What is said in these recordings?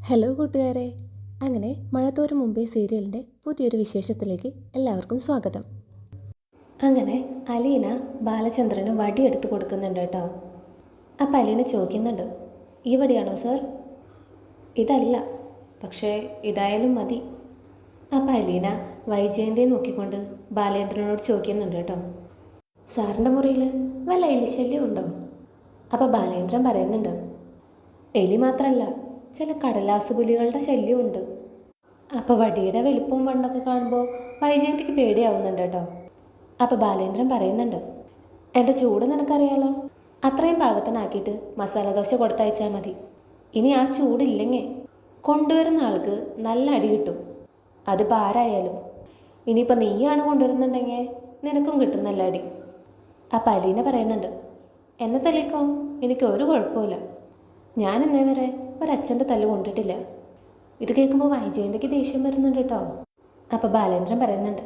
Hello കൂട്ടുകാരെ. അങ്ങനെ മഴത്തോരും മുമ്പേ സീരിയലിൻ്റെ പുതിയൊരു വിശേഷത്തിലേക്ക് എല്ലാവർക്കും സ്വാഗതം. അങ്ങനെ അലീന ബാലചന്ദ്രന് വടിയെടുത്ത് കൊടുക്കുന്നുണ്ട് കേട്ടോ. അപ്പം അലീന ചോദിക്കുന്നുണ്ട്, ഈ വടിയാണോ സാർ? ഇതല്ല, പക്ഷേ ഇതായാലും മതി. അപ്പം അലീന വൈജയന്തിയെ നോക്കിക്കൊണ്ട് ബാലേന്ദ്രനോട് ചോദിക്കുന്നുണ്ട് കേട്ടോ, സാറിൻ്റെ മുറിയിൽ വല്ല എലിശല്യം ഉണ്ടോ? അപ്പം ബാലേന്ദ്രൻ പറയുന്നുണ്ട്, എലി മാത്രമല്ല, ചില കടലാസ് പുലികളുടെ ശല്യമുണ്ട്. അപ്പോൾ വടിയുടെ വലിപ്പവും വണ്ണൊക്കെ കാണുമ്പോൾ വൈജയന്തിക്ക് പേടിയാവുന്നുണ്ട് കേട്ടോ. അപ്പോൾ ബാലേന്ദ്രൻ പറയുന്നുണ്ട്, എൻ്റെ ചൂട് നിനക്കറിയാലോ, അത്രയും പാകത്തിനാക്കിയിട്ട് മസാല ദോശ കൊടുത്തയച്ചാൽ മതി. ഇനി ആ ചൂടില്ലെങ്കിൽ കൊണ്ടുവരുന്ന ആൾക്ക് നല്ല അടി കിട്ടും. അതിപ്പോൾ ആരായാലും. ഇനിയിപ്പോൾ നീയാണ് കൊണ്ടുവരുന്നുണ്ടെങ്കിൽ നിനക്കും കിട്ടും നല്ല അടി. അപ്പം അലീന പറയുന്നുണ്ട്, എന്നെ തല്ലിക്കോ, എനിക്ക് ഒരു കുഴപ്പമില്ല. ഞാൻ ഇന്നേ വരെ ഒരച്ഛൻ്റെ തല്ല് കൊണ്ടിട്ടില്ല. ഇത് കേൾക്കുമ്പോൾ വൈജയന്തിക്ക് ദേഷ്യം വരുന്നുണ്ട് കേട്ടോ. അപ്പോൾ ബാലേന്ദ്രൻ പറയുന്നുണ്ട്,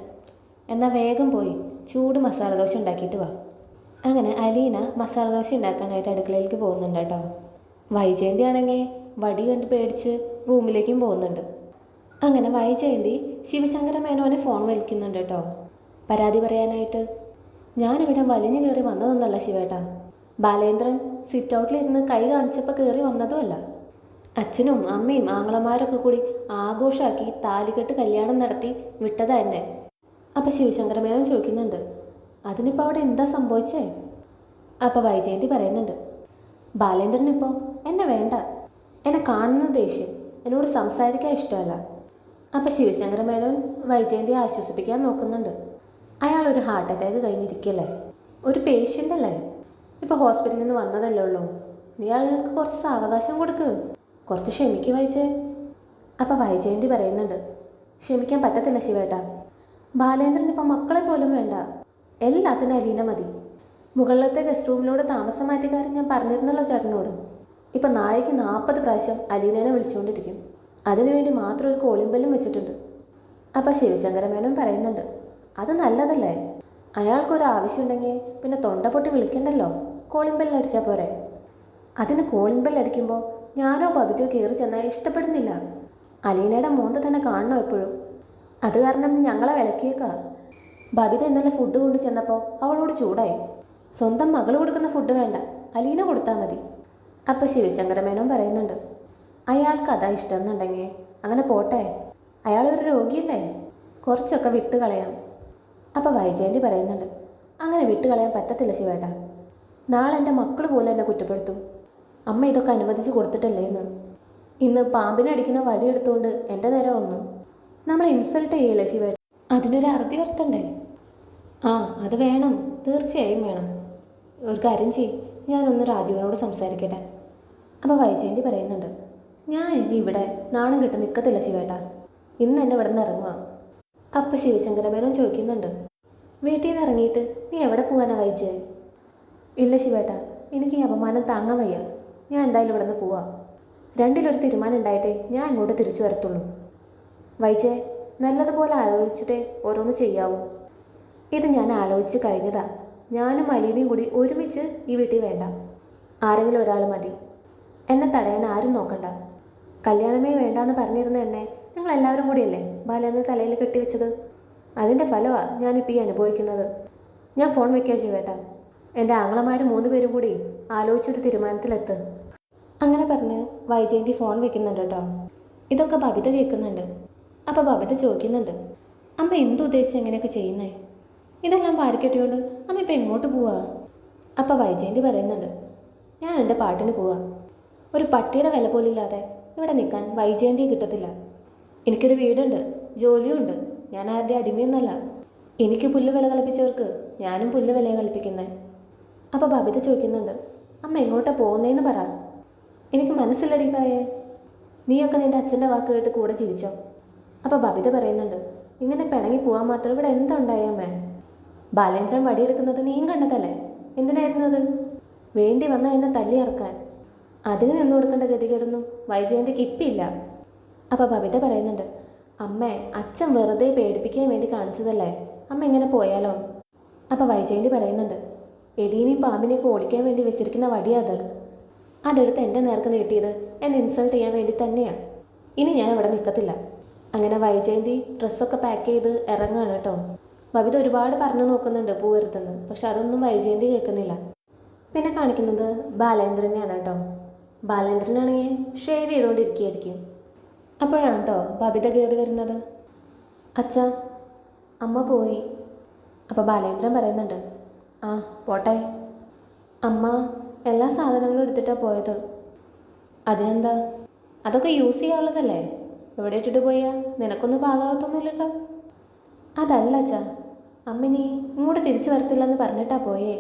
എന്നാൽ വേഗം പോയി ചൂട് മസാല ദോശ ഉണ്ടാക്കിയിട്ട് വാ. അങ്ങനെ അലീന മസാല ദോശ ഉണ്ടാക്കാനായിട്ട് അടുക്കളയിലേക്ക് പോകുന്നുണ്ട് കേട്ടോ. വൈജയന്തി ആണെങ്കിൽ വടി കണ്ട് പേടിച്ച് റൂമിലേക്കും പോകുന്നുണ്ട്. അങ്ങനെ വൈജയന്തി ശിവശങ്കര മേനോനെ ഫോൺ വിളിക്കുന്നുണ്ട് കേട്ടോ, പരാതി പറയാനായിട്ട്. ഞാനിവിടെ വലിഞ്ഞു കയറി വന്നതൊന്നല്ല ശിവേട്ടാ. ബാലേന്ദ്രൻ സിറ്റ് ഔട്ടിലിരുന്ന് കൈ കാണിച്ചപ്പോൾ കയറി വന്നതുമല്ല. അച്ഛനും അമ്മയും ആങ്ങളമാരൊക്കെ കൂടി ആഘോഷമാക്കി താലികെട്ട് കല്യാണം നടത്തി വിട്ടതാ എന്നെ. അപ്പം ശിവശങ്കരമേനോൻ ചോദിക്കുന്നുണ്ട്, അതിനിപ്പോൾ അവിടെ എന്താ സംഭവിച്ചേ? അപ്പോൾ വൈജയന്തി പറയുന്നുണ്ട്, ബാലേന്ദ്രനിപ്പോൾ എന്നെ വേണ്ട, എന്നെ കാണുന്ന ദേഷ്യം, എന്നോട് സംസാരിക്കാൻ ഇഷ്ടമല്ല. അപ്പം ശിവശങ്കരമേനോൻ വൈജയന്തിയെ ആശ്വസിപ്പിക്കാൻ നോക്കുന്നുണ്ട്. അയാളൊരു ഹാർട്ട് അറ്റാക്ക് കഴിഞ്ഞിരിക്കല്ലേ, ഒരു പേഷ്യൻ്റ് അല്ലേ, ഇപ്പോൾ ഹോസ്പിറ്റലിൽ നിന്ന് വന്നതല്ലേ ഉള്ളൂ. നീ ആളുകൾക്ക് കുറച്ച് സാവകാശം കൊടുക്ക്, കുറച്ച് ക്ഷമിക്ക് വൈജയ്. അപ്പം വൈജയന്തി പറയുന്നുണ്ട്, ക്ഷമിക്കാൻ പറ്റത്തില്ല ശിവേട്ടാ. ബാലേന്ദ്രൻ ഇപ്പം മക്കളെ പോലും വേണ്ട, എല്ലാത്തിനും അലീന മതി. മുകളിലത്തെ ഗസ്റ്റ് റൂമിലൂടെ താമസം മാറ്റിയ കാര്യം ഞാൻ പറഞ്ഞിരുന്നല്ലോ ചേട്ടനോട്. ഇപ്പം നാളേക്ക് 40 പ്രാവശ്യം അലീനനെ വിളിച്ചുകൊണ്ടിരിക്കും. അതിനുവേണ്ടി മാത്രം ഒരു കോളിംഗ് ബെല്ലും വെച്ചിട്ടുണ്ട്. അപ്പം ശിവശങ്കരമേനോൻ പറയുന്നുണ്ട്, അത് നല്ലതല്ലേ, അയാൾക്കൊരു ആവശ്യമുണ്ടെങ്കിൽ പിന്നെ തൊണ്ട പൊട്ടി വിളിക്കണ്ടല്ലോ, കോളിംഗ് ബെല്ലടിച്ചാൽ പോരെ. അതിന് കോളിംഗ് ബെല്ലടിക്കുമ്പോൾ ഞാനോ ബബിതയോ കയറി ചെന്നാൽ ഇഷ്ടപ്പെടുന്നില്ല. അലീനയുടെ മോന്ത തന്നെ കാണണം എപ്പോഴും. അത് കാരണം ഞങ്ങളെ വിലക്കിയേക്കാ. ബബിത ഇന്നലെ ഫുഡ് കൊണ്ട് ചെന്നപ്പോൾ അവളോട് ചൂടായി. സ്വന്തം മകൾ കൊടുക്കുന്ന ഫുഡ് വേണ്ട, അലീന കൊടുത്താൽ മതി. അപ്പം ശിവശങ്കരമേനോൻ പറയുന്നുണ്ട്, അയാൾക്ക് അതാ ഇഷ്ടം എന്നുണ്ടെങ്കിൽ അങ്ങനെ പോട്ടെ, അയാളൊരു രോഗിയല്ലേ, കുറച്ചൊക്കെ വിട്ട് കളയാം. അപ്പം വൈജയന്തി പറയുന്നുണ്ട്, അങ്ങനെ വിട്ട് കളയാൻ പറ്റത്തില്ല ശിവേട്ടാ. നാളെ എൻ്റെ മക്കൾ പോലും എന്നെ കുറ്റപ്പെടുത്തും, അമ്മ ഇതൊക്കെ അനുവദിച്ച് കൊടുത്തിട്ടല്ലേ എന്ന്. ഇന്ന് പാമ്പിനടിക്കുന്ന വടിയെടുത്തുകൊണ്ട് എൻ്റെ നേരെ വന്നു. നമ്മളെ ഇൻസൾട്ട് ചെയ്യല്ലേ ശിവേട്ട, അതിനൊരു അറുതി വരുത്തണ്ടേ? ആ അത് വേണം, തീർച്ചയായും വേണം. ഒരു കാര്യം ചെയ്യ്, ഞാനൊന്ന് രാജീവനോട് സംസാരിക്കട്ടെ. അപ്പോൾ വൈജയന്തി പറയുന്നുണ്ട്, ഞാൻ ഇനി ഇവിടെ നാണം കെട്ട് നിൽക്കത്തില്ല ശിവേട്ട, ഇന്ന് എന്നെ ഇവിടെ നിന്ന് ഇറങ്ങുക. അപ്പം ശിവശങ്കരമേനോൻ ചോദിക്കുന്നുണ്ട്, വീട്ടിൽ നിന്ന് ഇറങ്ങിയിട്ട് നീ എവിടെ പോകാനാ വൈജയ്? ഇല്ല ശിവേട്ട, എനിക്ക് ഈ അപമാനം താങ്ങാൻ വയ്യ, ഞാൻ എന്തായാലും ഇവിടെ നിന്ന് പോവാം. രണ്ടിലൊരു തീരുമാനം ഉണ്ടായിട്ടേ ഞാൻ ഇങ്ങോട്ട് തിരിച്ചു വരത്തുള്ളൂ. വൈജയ്, നല്ലതുപോലെ ആലോചിച്ചിട്ടേ ഓരോന്ന് ചെയ്യാവൂ. ഇത് ഞാൻ ആലോചിച്ച് കഴിഞ്ഞതാ. ഞാനും അലീനയും കൂടി ഒരുമിച്ച് ഈ വീട്ടിൽ വേണ്ട, ആരെങ്കിലും ഒരാൾ മതി. എന്നെ തടയാൻ ആരും നോക്കണ്ട. കല്യാണമേ വേണ്ടാന്ന് പറഞ്ഞിരുന്ന എന്നെ നിങ്ങളെല്ലാവരും കൂടിയല്ലേ ബാലേന്ദ്രൻ തലയിൽ കെട്ടിവെച്ചത്. അതിൻ്റെ ഫലമാണ് ഞാനിപ്പോൾ ഈ അനുഭവിക്കുന്നത്. ഞാൻ ഫോൺ വയ്ക്കുക ശിവേട്ടാ, എൻ്റെ ആങ്ങളമാർ 3 പേരും കൂടി ആലോചിച്ചൊരു തീരുമാനത്തിലെത്ത്. അങ്ങനെ പറഞ്ഞ് വൈജയന്തി ഫോൺ വെക്കുന്നുണ്ട് കേട്ടോ. ഇതൊക്കെ ബബിത കേൾക്കുന്നുണ്ട്. അപ്പോൾ ബബിത ചോദിക്കുന്നുണ്ട്, അമ്മ എന്തുദ്ദേശിച്ച് എങ്ങനെയൊക്കെ ചെയ്യുന്നേ? ഇതെല്ലാം പാരിക്കെട്ടിയോണ്ട് അമ്മ ഇപ്പം എങ്ങോട്ട് പോവാ? അപ്പോൾ വൈജയന്തി പറയുന്നുണ്ട്, ഞാൻ എൻ്റെ പാട്ടിന് പോവാ. ഒരു പട്ടിയുടെ വില പോലില്ലാതെ ഇവിടെ നിൽക്കാൻ വൈജയന്തിയെ കിട്ടത്തില്ല. എനിക്കൊരു വീടുണ്ട്, ജോലിയുണ്ട്, ഞാൻ ആരുടെ അടിമയൊന്നുമല്ല. എനിക്ക് പുല്ല് വില കളിപ്പിച്ചവർക്ക് ഞാനും പുല്ല് വില കളിപ്പിക്കുന്നേ. അപ്പോൾ ബബിത ചോദിക്കുന്നുണ്ട്, അമ്മ എങ്ങോട്ടാണ് പോകുന്നതെന്ന് പറ. എനിക്ക് മനസ്സില്ലടി പറയേ, നീയൊക്കെ നിൻ്റെ അച്ഛൻ്റെ വാക്ക് കേട്ട് കൂടെ ജീവിച്ചോ. അപ്പോൾ ബബിത പറയുന്നുണ്ട്, ഇങ്ങനെ പിണങ്ങി പോകാൻ മാത്രം ഇവിടെ എന്താ ഉണ്ടായമ്മേ? ബാലേന്ദ്രൻ വടിയെടുക്കുന്നത് നീയും കണ്ടതല്ലേ, എന്തിനായിരുന്നു അത്? വേണ്ടി വന്ന എന്നെ തല്ലി ഇറക്കാൻ. അതിന് നിന്നു കൊടുക്കേണ്ട ഗതികേടൊന്നും വൈജയന്തിക്ക് ഇപ്പില്ല. അപ്പോൾ ബബിത പറയുന്നുണ്ട്, അമ്മേ, അച്ഛൻ വെറുതെ പേടിപ്പിക്കാൻ വേണ്ടി കാണിച്ചതല്ലേ, അമ്മ എങ്ങനെ പോയാലോ? അപ്പോൾ വൈജയന്തി പറയുന്നുണ്ട്, എലീനെയും പാമ്പിനെയൊക്കെ ഓടിക്കാൻ വേണ്ടി വെച്ചിരിക്കുന്ന വടിയാ അതെടുത്ത് എൻ്റെ നേർക്ക് നീട്ടിയത് എന്നെ ഇൻസൾട്ട് ചെയ്യാൻ വേണ്ടി തന്നെയാണ്. ഇനി ഞാൻ ഇവിടെ നിൽക്കത്തില്ല. അങ്ങനെ വൈജയന്തി ഡ്രസ്സൊക്കെ പാക്ക് ചെയ്ത് ഇറങ്ങുകയാണ് കേട്ടോ. ബബിത ഒരുപാട് പറഞ്ഞു നോക്കുന്നുണ്ട് പോവരുതെന്ന്, പക്ഷെ അതൊന്നും വൈജയന്തി കേൾക്കുന്നില്ല. പിന്നെ കാണിക്കുന്നത് ബാലേന്ദ്രനെയാണ് കേട്ടോ. ബാലേന്ദ്രനാണെങ്കിൽ ഷേവ് ചെയ്തുകൊണ്ടിരിക്കുകയായിരിക്കും. അപ്പോഴാണ് കേട്ടോ ബബിത കയറി വരുന്നത്. അച്ഛാ, അമ്മ പോയി. അപ്പോൾ ബാലേന്ദ്രൻ പറയുന്നുണ്ട്, ആ പോട്ടെ. അമ്മ എല്ലാ സാധനങ്ങളും എടുത്തിട്ടാണ് പോയത്. അതിനെന്താ? അതൊക്കെ യൂസ് ചെയ്യാനുള്ളതല്ലേ, എവിടെ ഇട്ടിട്ട് പോയാ നിനക്കൊന്നും പാകാവത്തൊന്നുമില്ലല്ലോ. അതല്ല അച്ഛാ, അമ്മിനി ഇങ്ങോട്ട് തിരിച്ചു വരത്തില്ലെന്ന് പറഞ്ഞിട്ടാ പോയേ.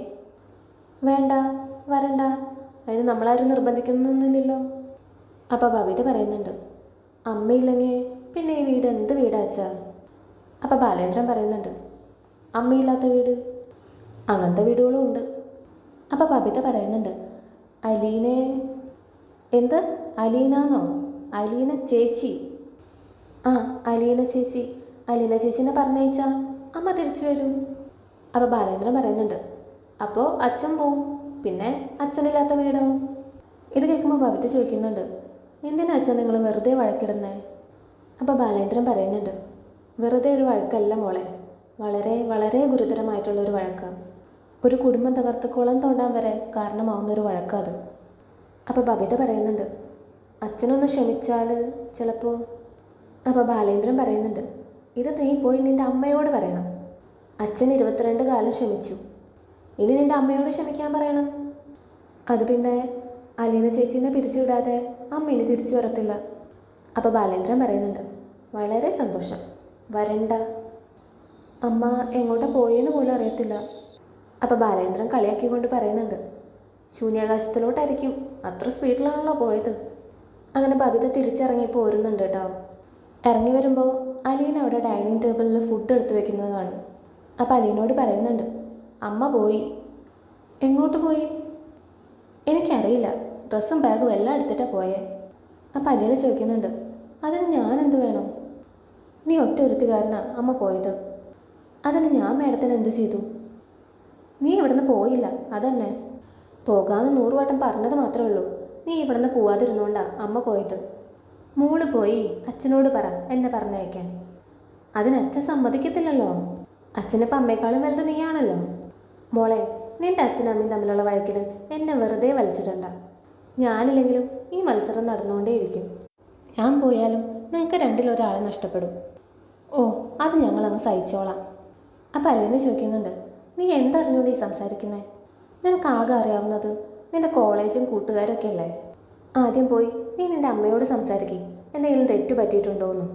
വേണ്ട, വരണ്ട, അതിന് നമ്മളാരും നിർബന്ധിക്കുന്നൊന്നുമില്ലല്ലോ. അപ്പോൾ ബബിത പറയുന്നുണ്ട്, അമ്മയില്ലെങ്കിൽ പിന്നെ ഈ വീട് എന്ത് വീടാ അച്ഛാ? അപ്പോൾ ബാലേന്ദ്രൻ പറയുന്നുണ്ട്, അമ്മയില്ലാത്ത വീട് അങ്ങനത്തെ വീടുകളും ഉണ്ട്. അപ്പോൾ ബബിത പറയുന്നുണ്ട്, അലീനെ എന്ത് അലീനാന്നോ? അലീന ചേച്ചി. ആ, അലീന ചേച്ചി. അലീന ചേച്ചിനെ പറഞ്ഞയച്ചാ അമ്മ തിരിച്ചു വരും. അപ്പോൾ ബാലേന്ദ്രൻ പറയുന്നുണ്ട്, അപ്പോൾ അച്ഛൻ പോവും, പിന്നെ അച്ഛനില്ലാത്ത വീടോ? ഇത് കേൾക്കുമ്പോൾ ബബിത ചോദിക്കുന്നുണ്ട്, എന്തിനാ അച്ഛൻ നിങ്ങൾ വെറുതെ വഴക്കിടുന്നേ? അപ്പോൾ ബാലേന്ദ്രൻ പറയുന്നുണ്ട്, വെറുതെ ഒരു വഴക്കല്ല മോളെ, വളരെ വളരെ ഗുരുതരമായിട്ടുള്ളൊരു വഴക്കാണ്. ഒരു കുടുംബം തകർത്ത് കുളം തോണ്ടാൻ വരെ കാരണമാവുന്നൊരു വഴക്കാത്. അപ്പോൾ ബബിത പറയുന്നുണ്ട്, അച്ഛനൊന്ന് ക്ഷമിച്ചാൽ ചിലപ്പോൾ. അപ്പോൾ ബാലേന്ദ്രൻ പറയുന്നുണ്ട്, ഇത് നീ പോയി നിൻ്റെ അമ്മയോട് പറയണം. അച്ഛൻ 22 കാലം ക്ഷമിച്ചു, ഇനി നിൻ്റെ അമ്മയോട് ക്ഷമിക്കാൻ പറയണം. അത് പിന്നെ അലീന ചേച്ചീനെ പിരിച്ചുവിടാതെ അമ്മ ഇനി തിരിച്ചു വരത്തില്ല. അപ്പോൾ ബാലേന്ദ്രൻ പറയുന്നുണ്ട്, വളരെ സന്തോഷം, വരണ്ട. അമ്മ എങ്ങോട്ടാ പോയെന്ന് പോലും അറിയത്തില്ല. അപ്പോൾ ബാലേന്ദ്രൻ കളിയാക്കിക്കൊണ്ട് പറയുന്നുണ്ട്, ശൂന്യാകാശത്തിലോട്ടായിരിക്കും, അത്ര സ്പീഡിലാണല്ലോ പോയത്. അങ്ങനെ ബബിത തിരിച്ചിറങ്ങി പോരുന്നുണ്ട് കേട്ടോ. ഇറങ്ങി വരുമ്പോൾ അലീന അവിടെ ഡൈനിങ് ടേബിളിൽ ഫുഡ് എടുത്തു വെക്കുന്നത് കാണും. അപ്പോൾ അലീനോട് പറയുന്നുണ്ട്, അമ്മ പോയി. എങ്ങോട്ട് പോയി? എനിക്കറിയില്ല, ഡ്രസ്സും ബാഗും എല്ലാം എടുത്തിട്ടാണ് പോയേ. അപ്പോൾ അലീന ചോദിക്കുന്നുണ്ട്, അതിന് ഞാൻ എന്ത് വേണം? നീ ഒറ്റ ഒരുത്തുകാരനാണ് അമ്മ പോയത്, അതിന് ഞാൻ മേഡത്തിന് എന്ത് ചെയ്തു? നീ ഇവിടുന്ന് പോയില്ല, അതന്നെ. പോകാമെന്ന് 100 വട്ടം പറഞ്ഞത് മാത്രമേ ഉള്ളൂ. നീ ഇവിടുന്ന് പോവാതിരുന്നോണ്ടാ അമ്മ പോയത്. മോള് പോയി അച്ഛനോട് പറ എന്നെ പറഞ്ഞയക്കാൻ. അതിന് അച്ഛൻ സമ്മതിക്കത്തില്ലല്ലോ. അച്ഛനിപ്പോൾ അമ്മയെക്കാളും വലുത് നീയാണല്ലോ. മോളെ, നിൻ്റെ അച്ഛനും അമ്മയും തമ്മിലുള്ള വഴക്കിൽ എന്നെ വെറുതെ വലിച്ചിടണ്ട. ഞാനില്ലെങ്കിലും ഈ മത്സരം നടന്നുകൊണ്ടേയിരിക്കും. ഞാൻ പോയാലും നിങ്ങൾക്ക് രണ്ടിലൊരാളെ നഷ്ടപ്പെടും. ഓ, അത് ഞങ്ങളങ്ങ് സഹിച്ചോളാം. അപ്പം അലീന ചോദിക്കുന്നുണ്ട്, നീ എന്തറിഞ്ഞുകൊണ്ട് ഈ സംസാരിക്കുന്നേ? നിനക്കാകെ അറിയാവുന്നത് നിൻ്റെ കോളേജും കൂട്ടുകാരൊക്കെ അല്ലേ. ആദ്യം പോയി നീ നിൻ്റെ അമ്മയോട് സംസാരിക്കും, എന്തെങ്കിലും തെറ്റു പറ്റിയിട്ടുണ്ടോയെന്നും.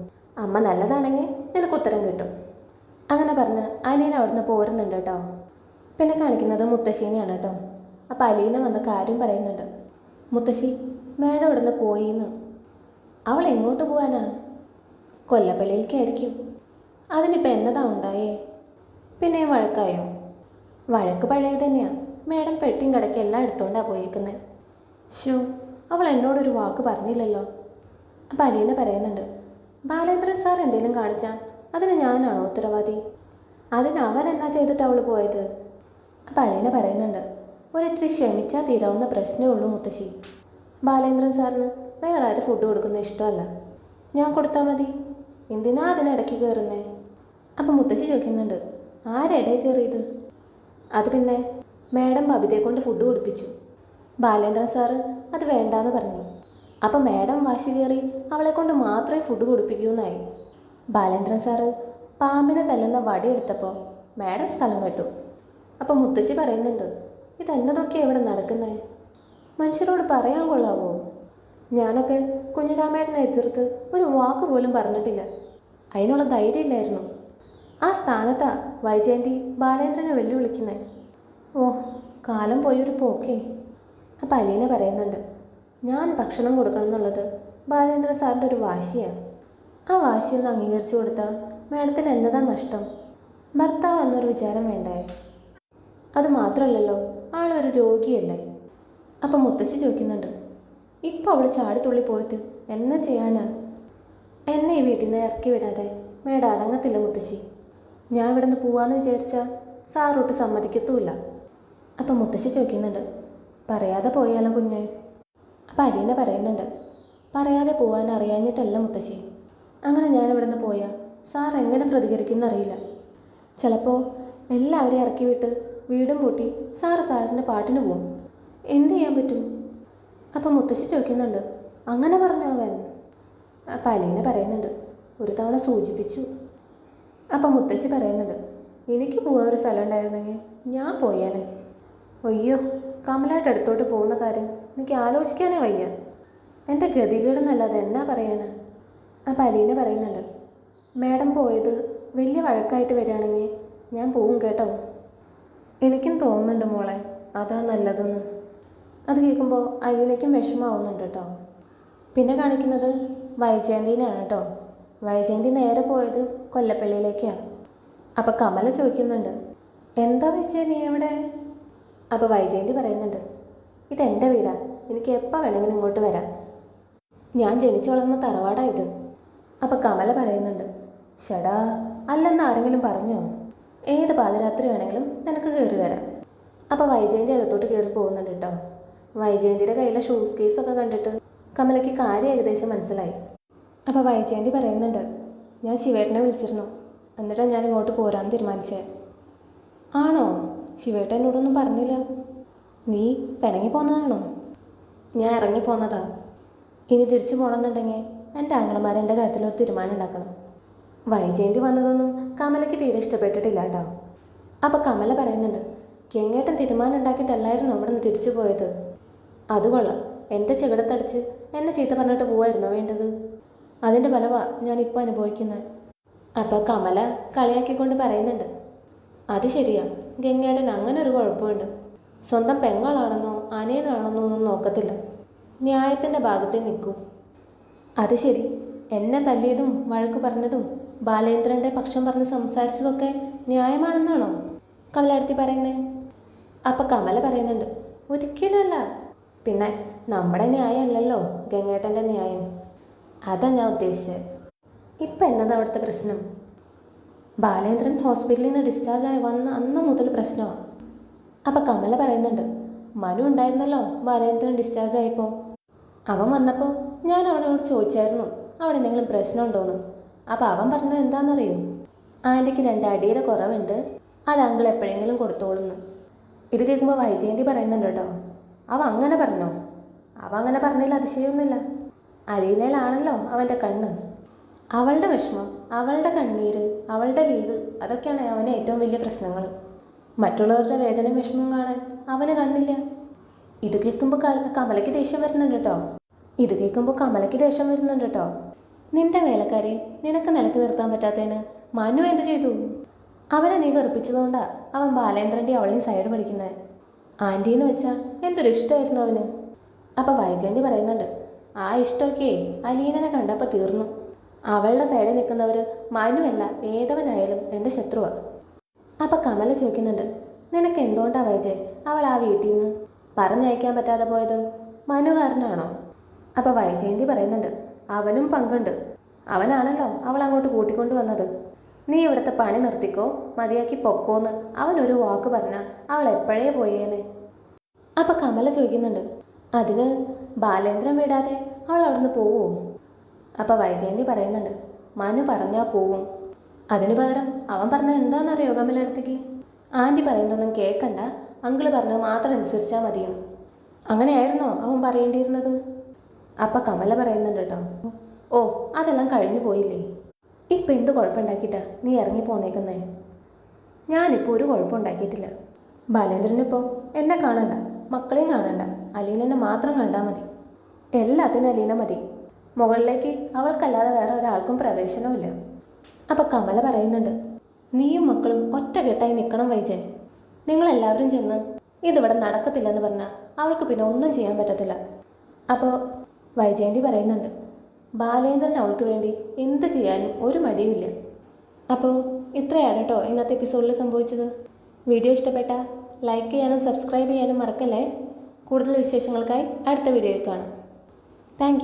അമ്മ നല്ലതാണെങ്കിൽ നിനക്ക് ഉത്തരം കിട്ടും. അങ്ങനെ പറഞ്ഞ് അലീന അവിടുന്ന് പോരുന്നുണ്ട് കേട്ടോ. പിന്നെ കാണിക്കുന്നത് മുത്തശ്ശീനെയാണ് കേട്ടോ. അപ്പോൾ അലീന വന്ന് കാര്യം പറയുന്നുണ്ട്, മുത്തശ്ശി, മേഡം ഇവിടുന്ന് പോയിന്ന്. അവൾ എങ്ങോട്ട് പോകാനാ? കൊല്ലപ്പള്ളിയിലേക്കായിരിക്കും. അതിനിപ്പോൾ എന്നതാ ഉണ്ടായേ? പിന്നെ വഴക്കായോ? വഴക്ക് പഴയത് തന്നെയാണ്. മേഡം പെട്ടിയും കടയ്ക്ക് എല്ലാം എടുത്തുകൊണ്ടാണ് പോയേക്കുന്നത്. ശോ, അവൾ എന്നോടൊരു വാക്ക് പറഞ്ഞില്ലല്ലോ. അപ്പം അലീന പറയുന്നുണ്ട്, ബാലേന്ദ്രൻ സാർ എന്തെങ്കിലും കാണിച്ചാൽ അതിന് ഞാനാണോ ഉത്തരവാദി? അതിന് അവൻ എന്നാ ചെയ്തിട്ട് അവൾ പോയത്? അപ്പം അലീന പറയുന്നുണ്ട്, ഒരിത്തിരി ക്ഷമിച്ചാൽ തീരാവുന്ന പ്രശ്നമേ ഉള്ളൂ മുത്തശ്ശി. ബാലേന്ദ്രൻ സാറിന് വേറെ ആരും ഫുഡ് കൊടുക്കുന്നത് ഇഷ്ടമല്ല, ഞാൻ കൊടുത്താൽ മതി. എന്തിനാ അതിനിടയ്ക്ക് കയറുന്നേ? അപ്പം മുത്തശ്ശി ചോദിക്കുന്നുണ്ട്, ആരെടയിൽ കയറിയത്? അത് പിന്നെ മേഡം ബബിതയെ കൊണ്ട് ഫുഡ് കൊടുപ്പിച്ചു. ബാലേന്ദ്രൻ സാറ് അത് വേണ്ടാന്ന് പറഞ്ഞു. അപ്പം മേഡം വാശി കയറി അവളെ കൊണ്ട് മാത്രമേ ഫുഡ് കൊടുപ്പിക്കൂന്നായി. ബാലേന്ദ്രൻ സാറ് പാമ്പിനെ തല്ലുന്ന വടിയെടുത്തപ്പോൾ മേഡം സ്ഥലം വിട്ടു. അപ്പം മുത്തശ്ശി പറയുന്നുണ്ട്, ഇതെന്നതൊക്കെയാണ് ഇവിടെ നടക്കുന്നേ? മനുഷ്യരോട് പറയാൻ കൊള്ളാവോ? ഞാനൊക്കെ കുഞ്ഞിരാമേട്ടനെ എതിർത്ത് ഒരു വാക്ക് പോലും പറഞ്ഞിട്ടില്ല. അതിനുള്ള ധൈര്യമില്ലായിരുന്നു. ആ സ്ഥാനത്താ വൈജയന്തി ബാലേന്ദ്രനെ വെല്ലുവിളിക്കുന്നേ. ഓ, കാലം പോയൊരു പോക്കേ. അപ്പം അലീന പറയുന്നുണ്ട്, ഞാൻ ഭക്ഷണം കൊടുക്കണം എന്നുള്ളത് ബാലേന്ദ്രൻ സാറിൻ്റെ ഒരു വാശിയാണ്. ആ വാശിയൊന്ന് അംഗീകരിച്ചു കൊടുത്താൽ മേഡത്തിന് എന്നതാ നഷ്ടം? ഭർത്താവ് എന്നൊരു വിചാരം വേണ്ടേ? അത് മാത്രമല്ലല്ലോ, ആളൊരു രോഗിയല്ലേ. അപ്പം മുത്തശ്ശി ചോദിക്കുന്നുണ്ട്, ഇപ്പോൾ അവൾ ചാടിത്തുള്ളി പോയിട്ട് എന്നെ ചെയ്യാനാ? എന്നെ ഈ വീട്ടിൽ നിന്ന് ഇറക്കി വിടാതെ മേഡം അടങ്ങത്തില്ല മുത്തശ്ശി. ഞാൻ ഇവിടെ നിന്ന് പോവാന്ന് വിചാരിച്ചാൽ സാറോട്ട് സമ്മതിക്കത്തുമില്ല. അപ്പം മുത്തശ്ശി ചോദിക്കുന്നുണ്ട്, പറയാതെ പോയാലോ കുഞ്ഞ്? അപ്പം അലീന പറയുന്നുണ്ട്, പറയാതെ പോവാൻ അറിയാഞ്ഞിട്ടല്ല മുത്തശ്ശി. അങ്ങനെ ഞാനിവിടുന്ന് പോയാൽ സാർ എങ്ങനെ പ്രതികരിക്കുമെന്നറിയില്ല. ചിലപ്പോൾ എല്ലാവരെയും ഇറക്കി വിട്ട് വീടും പൂട്ടി സാറിൻ്റെ പാട്ടിന് പോവും. എന്ത് ചെയ്യാൻ പറ്റും? അപ്പം മുത്തശ്ശി ചോദിക്കുന്നുണ്ട്, അങ്ങനെ പറഞ്ഞോ അവൻ? അപ്പം അലീന പറയുന്നുണ്ട്, ഒരു തവണ സൂചിപ്പിച്ചു. അപ്പം മുത്തശ്ശി പറയുന്നുണ്ട്, എനിക്ക് പോകാൻ ഒരു സ്ഥലം ഉണ്ടായിരുന്നെങ്കിൽ ഞാൻ പോയേനെ. അയ്യോ, കമലായിട്ട് അടുത്തോട്ട് പോകുന്ന കാര്യം എനിക്ക് ആലോചിക്കാനേ വയ്യ. എൻ്റെ ഗതികേടെന്നല്ലാതെ എന്നാ പറയാനാ? അപ്പം അലീന പറയുന്നുണ്ട്, മാഡം പോയത് വലിയ വഴക്കായിട്ട് വരികയാണെങ്കിൽ ഞാൻ പോവും കേട്ടോ. എനിക്കും തോന്നുന്നുണ്ട് മോളെ, അതാ നല്ലതെന്ന്. അത് കേൾക്കുമ്പോൾ അലീനയ്ക്കും വിഷമാവുന്നുണ്ട് കേട്ടോ. പിന്നെ കാണിക്കുന്നത് വൈജയന്തിനാണ് കേട്ടോ. വൈജയന്തി നേരെ പോയത് കൊല്ലപ്പള്ളിയിലേക്കാണ്. അപ്പം കമല ചോദിക്കുന്നുണ്ട്, എന്താ വൈജയന്തി എവിടെ? അപ്പോൾ വൈജയന്തി പറയുന്നുണ്ട്, ഇതെൻ്റെ വീടാ, എനിക്ക് എപ്പോൾ വേണമെങ്കിലും ഇങ്ങോട്ട് വരാം. ഞാൻ ജനിച്ചു വളർന്ന തറവാടാ ഇത്. അപ്പം കമല പറയുന്നുണ്ട്, ഷടാ, അല്ലെന്ന് ആരെങ്കിലും പറഞ്ഞോ? ഏത് പാതിരാത്രി വേണമെങ്കിലും നിനക്ക് കയറി വരാം. അപ്പോൾ വൈജയന്തി അകത്തോട്ട് കയറി പോകുന്നുണ്ട് കേട്ടോ. വൈജയന്തിയുടെ കയ്യിലെ ഷൂട്ട് കേസൊക്കെ കണ്ടിട്ട് കമലയ്ക്ക് കാര്യം ഏകദേശം മനസ്സിലായി. അപ്പോൾ വൈജയന്തി പറയുന്നുണ്ട്, ഞാൻ ശിവേട്ടനെ വിളിച്ചിരുന്നു, എന്നിട്ടാണ് ഞാൻ ഇങ്ങോട്ട് പോരാൻ തീരുമാനിച്ചേ. ആണോ? ശിവേട്ടൻ എന്നോടൊന്നും പറഞ്ഞില്ല. നീ പിണങ്ങി പോന്നതാണോ? ഞാൻ ഇറങ്ങിപ്പോന്നതാ. ഇനി തിരിച്ചു പോകണമെന്നുണ്ടെങ്കിൽ എൻ്റെ ആങ്ങളമാരെ എൻ്റെ കാര്യത്തിലൊരു തീരുമാനം ഉണ്ടാക്കണം. വൈജയന്തി വന്നതൊന്നും കമലയ്ക്ക് തീരെ ഇഷ്ടപ്പെട്ടിട്ടില്ല കേട്ടോ. അപ്പോൾ കമല പറയുന്നുണ്ട്, ഗംഗേട്ടൻ തീരുമാനം ഉണ്ടാക്കിയിട്ടല്ലായിരുന്നു അവിടെ നിന്ന് തിരിച്ചു പോയത്. അത് കൊള്ളാം, എൻ്റെ ചെകിടത്തടിച്ച് എന്നെ ചീത്ത പറഞ്ഞിട്ട് പോവായിരുന്നോ വേണ്ടത്? അതിൻ്റെ ഫലവാ ഞാനിപ്പോൾ അനുഭവിക്കുന്നത്. അപ്പോൾ കമല കളിയാക്കിക്കൊണ്ട് പറയുന്നുണ്ട്, അത് ശരിയാ, ഗംഗേട്ടൻ അങ്ങനെ ഒരു കുഴപ്പമുണ്ട്. സ്വന്തം പെങ്ങളാണെന്നോ അനിയനാണെന്നോ ഒന്നും നോക്കത്തില്ല, ന്യായത്തിൻ്റെ ഭാഗത്തേ നിൽക്കൂ. അത് ശരി, എന്നെ തല്ലിയതും വഴക്ക് പറഞ്ഞതും ബാലേന്ദ്രൻ്റെ പക്ഷം പറഞ്ഞ് സംസാരിച്ചതൊക്കെ ന്യായമാണെന്നാണോ കമലടുത്തി പറയുന്നേ? അപ്പം കമല പറയുന്നുണ്ട്, ഒരിക്കലുമല്ല. പിന്നെ നമ്മുടെ ന്യായമല്ലല്ലോ ഗംഗേട്ടൻ്റെ ന്യായം, അതാ ഞാൻ ഉദ്ദേശിച്ചത്. ഇപ്പം എന്നതാ അവിടുത്തെ പ്രശ്നം? ബാലേന്ദ്രൻ ഹോസ്പിറ്റലിൽ നിന്ന് ഡിസ്ചാർജായി വന്ന അന്ന് മുതൽ പ്രശ്നമാണ്. അപ്പം കമല പറയുന്നുണ്ട്, മനു ഉണ്ടായിരുന്നല്ലോ ബാലേന്ദ്രൻ ഡിസ്ചാർജ് ആയപ്പോൾ. അവൻ വന്നപ്പോൾ ഞാൻ അവനോട് ചോദിച്ചായിരുന്നു അവിടെ എന്തെങ്കിലും പ്രശ്നമുണ്ടോയെന്ന്. അപ്പോൾ അവൻ പറഞ്ഞത് എന്താണെന്നറിയോ? ആൻറ്റിക്ക് 2 അടിയുടെ കുറവുണ്ട്, അത് അങ്കിൾ എപ്പോഴെങ്കിലും കൊടുത്തോളുന്നു. ഇത് കേൾക്കുമ്പോൾ വൈജയന്തി പറയുന്നുണ്ട് കേട്ടോ, അവൻ അങ്ങനെ പറഞ്ഞോ? അവൻ അങ്ങനെ പറഞ്ഞതിൽ അതിശയമൊന്നുമില്ല. അലീനയിലാണല്ലോ അവൻ്റെ കണ്ണ്. അവളുടെ വിഷമം, അവളുടെ കണ്ണീര്, അവളുടെ ലീവ്, അതൊക്കെയാണ് അവന് ഏറ്റവും വലിയ പ്രശ്നങ്ങൾ. മറ്റുള്ളവരുടെ വേദനയും വിഷമവും കാണാൻ അവന് കണ്ണില്ല. ഇത് കേൾക്കുമ്പോൾ കമലയ്ക്ക് ദേഷ്യം വരുന്നുണ്ട് കേട്ടോ. നിന്റെ വേലക്കാരെ നിനക്ക് നിലക്ക് നിർത്താൻ പറ്റാത്തതിന് മനു എന്ത് ചെയ്തു? അവനെ നീ വെറുപ്പിച്ചതുകൊണ്ടാണ് അവൻ ബാലേന്ദ്രൻ്റെ അവളെയും സൈഡ് പഠിക്കുന്നത്. ആൻറ്റീന്ന് വെച്ചാൽ എന്തൊരു ഇഷ്ടമായിരുന്നു അവന്. അപ്പം വൈജയന്തി പറയുന്നുണ്ട്, ആ ഇഷ്ടമൊക്കെ അലീനനെ കണ്ടപ്പോൾ തീർന്നു. അവളുടെ സൈഡിൽ നിൽക്കുന്നവർ മനുവല്ല ഏതവനായാലും എൻ്റെ ശത്രുവാണ്. അപ്പം കമല ചോദിക്കുന്നുണ്ട്, നിനക്ക് എന്തുകൊണ്ടാണ് വൈജയ് അവൾ ആ വീട്ടിൽ നിന്ന് പറഞ്ഞയക്കാൻ പറ്റാതെ പോയത്? മനു കാരനാണോ? അപ്പം വൈജയന്തി പറയുന്നുണ്ട്, അവനും പങ്കുണ്ട്. അവനാണല്ലോ അവൾ അങ്ങോട്ട് കൂട്ടിക്കൊണ്ടു വന്നത്. നീ ഇവിടുത്തെ പണി നിർത്തിക്കോ, മതിയാക്കി പൊക്കോന്ന് അവനൊരു വാക്ക് പറഞ്ഞാൽ അവൾ എപ്പോഴേ പോയേനെ. അപ്പം കമല ചോദിക്കുന്നുണ്ട്, അതിന് ബാലേന്ദ്രൻ വിടാതെ അവൾ അവിടുന്ന് പോവുമോ? അപ്പം വൈജയന്തി പറയുന്നുണ്ട്, മനു പറഞ്ഞാൽ പോവും. അതിനു പകരം അവൻ പറഞ്ഞത് എന്താണെന്നറിയോ കമലടുത്തേക്ക്? ആൻറ്റി പറയുന്നതൊന്നും കേൾക്കണ്ട, അങ്കിള് പറഞ്ഞത് മാത്രം അനുസരിച്ചാൽ മതിയെന്ന്. അങ്ങനെയായിരുന്നോ അവൻ പറയേണ്ടിയിരുന്നത്? അപ്പം കമല പറയുന്നുണ്ട് കേട്ടോ, ഓ അതെല്ലാം കഴിഞ്ഞു പോയില്ലേ, ഇപ്പം എന്ത് കുഴപ്പമുണ്ടാക്കിയിട്ടാ നീ ഇറങ്ങി പോന്നേക്കുന്നേ? ഞാനിപ്പോൾ ഒരു കുഴപ്പമുണ്ടാക്കിയിട്ടില്ല. ബാലേന്ദ്രനിപ്പോൾ എന്നെ കാണണ്ട, മക്കളെയും കാണണ്ട, അലീനനെ മാത്രം കണ്ടാൽ മതി. എല്ലാത്തിനും അലീന മതി. മുകളിലേക്ക് അവൾക്കല്ലാതെ വേറെ ഒരാൾക്കും പ്രവേശനവുമില്ല. അപ്പം കമല പറയുന്നുണ്ട്, നീയും മക്കളും ഒറ്റക്കെട്ടായി നിൽക്കണം വൈജയ്. നിങ്ങളെല്ലാവരും ചെന്ന് ഇതിവിടെ നടക്കത്തില്ലെന്ന് പറഞ്ഞാൽ അവൾക്ക് പിന്നെ ഒന്നും ചെയ്യാൻ പറ്റത്തില്ല. അപ്പോൾ വൈജയന്തി പറയുന്നുണ്ട്, ബാലേന്ദ്രൻ അവൾക്ക് വേണ്ടി എന്ത് ചെയ്യാനും ഒരു മടിയുമില്ല. അപ്പോൾ ഇത്രയാണ് കേട്ടോ ഇന്നത്തെ എപ്പിസോഡിൽ സംഭവിച്ചത്. വീഡിയോ ഇഷ്ടപ്പെട്ടാൽ ലൈക്ക് ചെയ്യാനും സബ്സ്ക്രൈബ് ചെയ്യാനും മറക്കല്ലേ. കൂടുതൽ വിശേഷങ്ങൾക്കായി അടുത്ത വീഡിയോയിൽ കാണാം. താങ്ക്